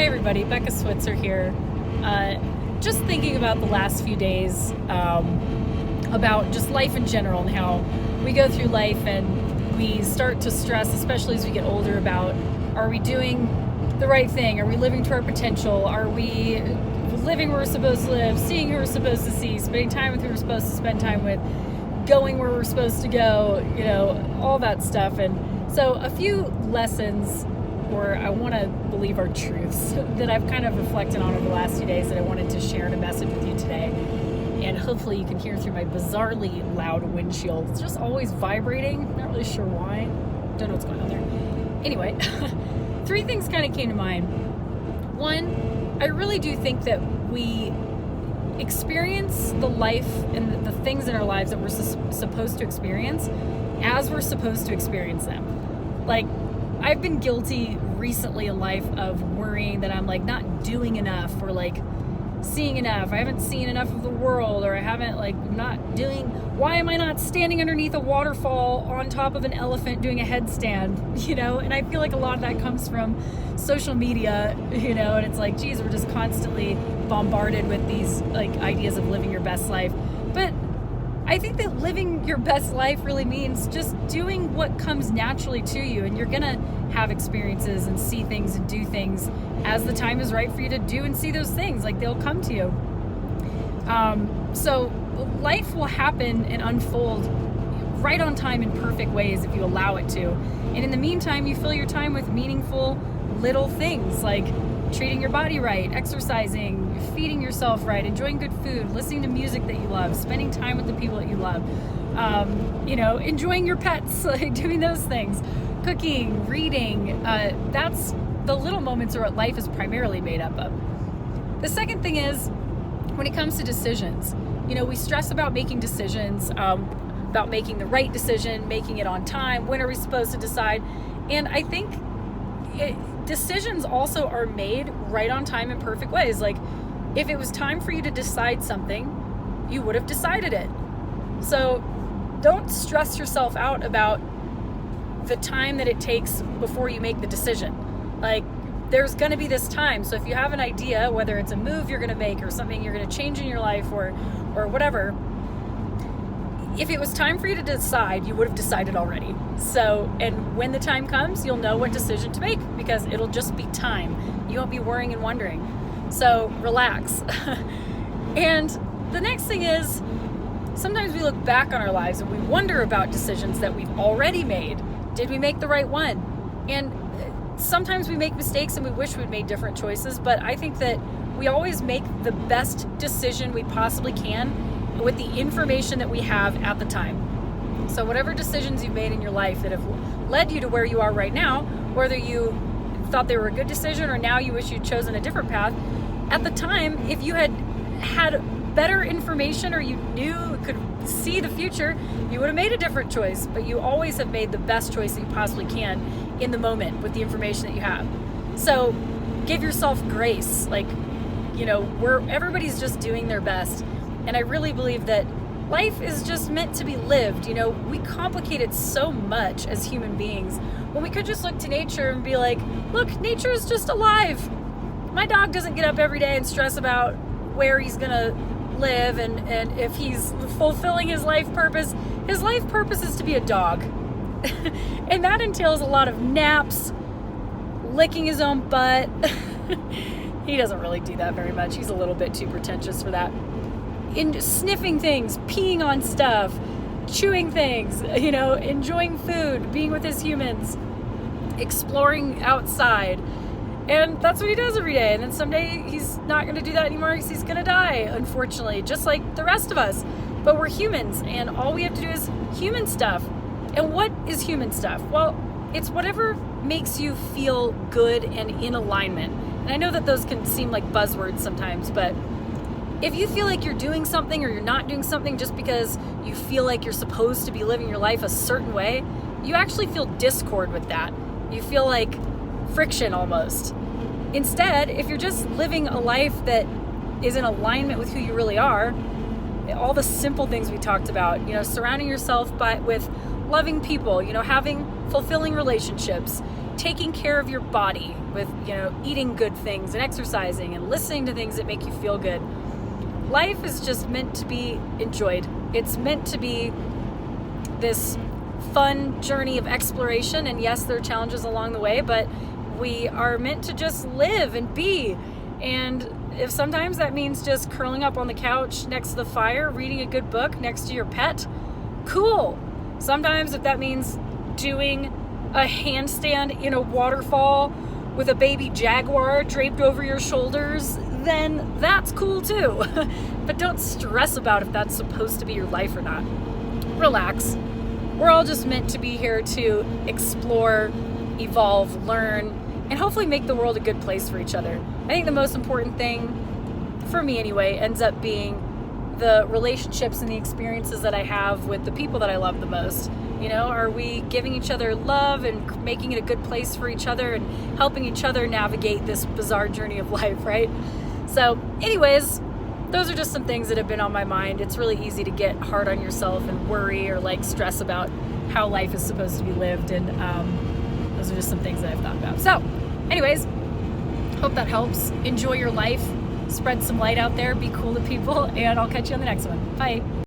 Hey everybody, Becca Switzer here. Just thinking about the last few days, about just life in general and how we go through life and we start to stress, especially as we get older, about are we doing the right thing? Are we living to our potential? Are we living where we're supposed to live, seeing who we're supposed to see, spending time with who we're supposed to spend time with, going where we're supposed to go, all that stuff. And so a few lessons, or I want to believe are truths, that I've kind of reflected on over the last few days that I wanted to share in a message with you today. And hopefully you can hear through my bizarrely loud windshield. It's just always vibrating. Not really sure why. Don't know what's going on there. Anyway, three things kind of came to mind. One, I really do think that we experience the life and the things in our lives that we're supposed to experience as we're supposed to experience them. Like, I've been guilty recently in life of worrying that I'm not doing enough, or seeing enough. I haven't seen enough of the world, or I haven't why am I not standing underneath a waterfall on top of an elephant doing a headstand, and I feel like a lot of that comes from social media, and it's geez, we're just constantly bombarded with these ideas of living your best life. But I think that living your best life really means just doing what comes naturally to you, and you're gonna have experiences and see things and do things as the time is right for you to do and see those things. They'll come to you. So life will happen and unfold right on time in perfect ways if you allow it to. And in the meantime, you fill your time with meaningful little things like treating your body right, exercising, feeding yourself right, enjoying good food, listening to music that you love, spending time with the people that you love, enjoying your pets, doing those things, cooking, reading. That's the little moments are what life is primarily made up of. The second thing is, when it comes to decisions, we stress about making decisions, about making the right decision, making it on time, when are we supposed to decide? And I think decisions also are made right on time in perfect ways. If it was time for you to decide something, you would have decided it. So don't stress yourself out about the time that it takes before you make the decision. There's going to be this time. So if you have an idea, whether it's a move you're going to make or something you're going to change in your life or whatever, if it was time for you to decide, you would have decided already. So, and when the time comes, you'll know what decision to make because it'll just be time. You won't be worrying and wondering. So relax. And the next thing is, sometimes we look back on our lives and we wonder about decisions that we've already made. Did we make the right one? And sometimes we make mistakes and we wish we'd made different choices, but I think that we always make the best decision we possibly can with the information that we have at the time. So whatever decisions you've made in your life that have led you to where you are right now, whether you thought they were a good decision or now you wish you'd chosen a different path, at the time, if you had better information or you could see the future, you would have made a different choice. But you always have made the best choice that you possibly can in the moment with the information that you have. So give yourself grace. Everybody's just doing their best. And I really believe that life is just meant to be lived. We complicate it so much as human beings when we could just look to nature and be like, look, nature is just alive. My dog doesn't get up every day and stress about where he's gonna live and if he's fulfilling his life purpose. His life purpose is to be a dog. And that entails a lot of naps, licking his own butt. He doesn't really do that very much. He's a little bit too pretentious for that. In sniffing things, peeing on stuff, chewing things, enjoying food, being with his humans, exploring outside. And that's what he does every day. And then someday he's not going to do that anymore because he's going to die, unfortunately, just like the rest of us. But we're humans, and all we have to do is human stuff. And what is human stuff? Well, it's whatever makes you feel good and in alignment. And I know that those can seem like buzzwords sometimes, but if you feel like you're doing something or you're not doing something just because you feel like you're supposed to be living your life a certain way, you actually feel discord with that. You feel like friction almost. Instead, if you're just living a life that is in alignment with who you really are, all the simple things we talked about, surrounding yourself with loving people, having fulfilling relationships, taking care of your body with, eating good things and exercising and listening to things that make you feel good. Life is just meant to be enjoyed. It's meant to be this fun journey of exploration. And yes, there are challenges along the way, but we are meant to just live and be. And if sometimes that means just curling up on the couch next to the fire, reading a good book next to your pet, cool. Sometimes if that means doing a handstand in a waterfall with a baby jaguar draped over your shoulders, then that's cool too. But don't stress about if that's supposed to be your life or not. Relax. We're all just meant to be here to explore, evolve, learn, and hopefully make the world a good place for each other. I think the most important thing, for me anyway, ends up being the relationships and the experiences that I have with the people that I love the most. Are we giving each other love and making it a good place for each other and helping each other navigate this bizarre journey of life, right? So anyways, those are just some things that have been on my mind. It's really easy to get hard on yourself and worry or stress about how life is supposed to be lived. And those are just some things that I've thought about. So anyways, hope that helps. Enjoy your life. Spread some light out there. Be cool to people. And I'll catch you on the next one. Bye.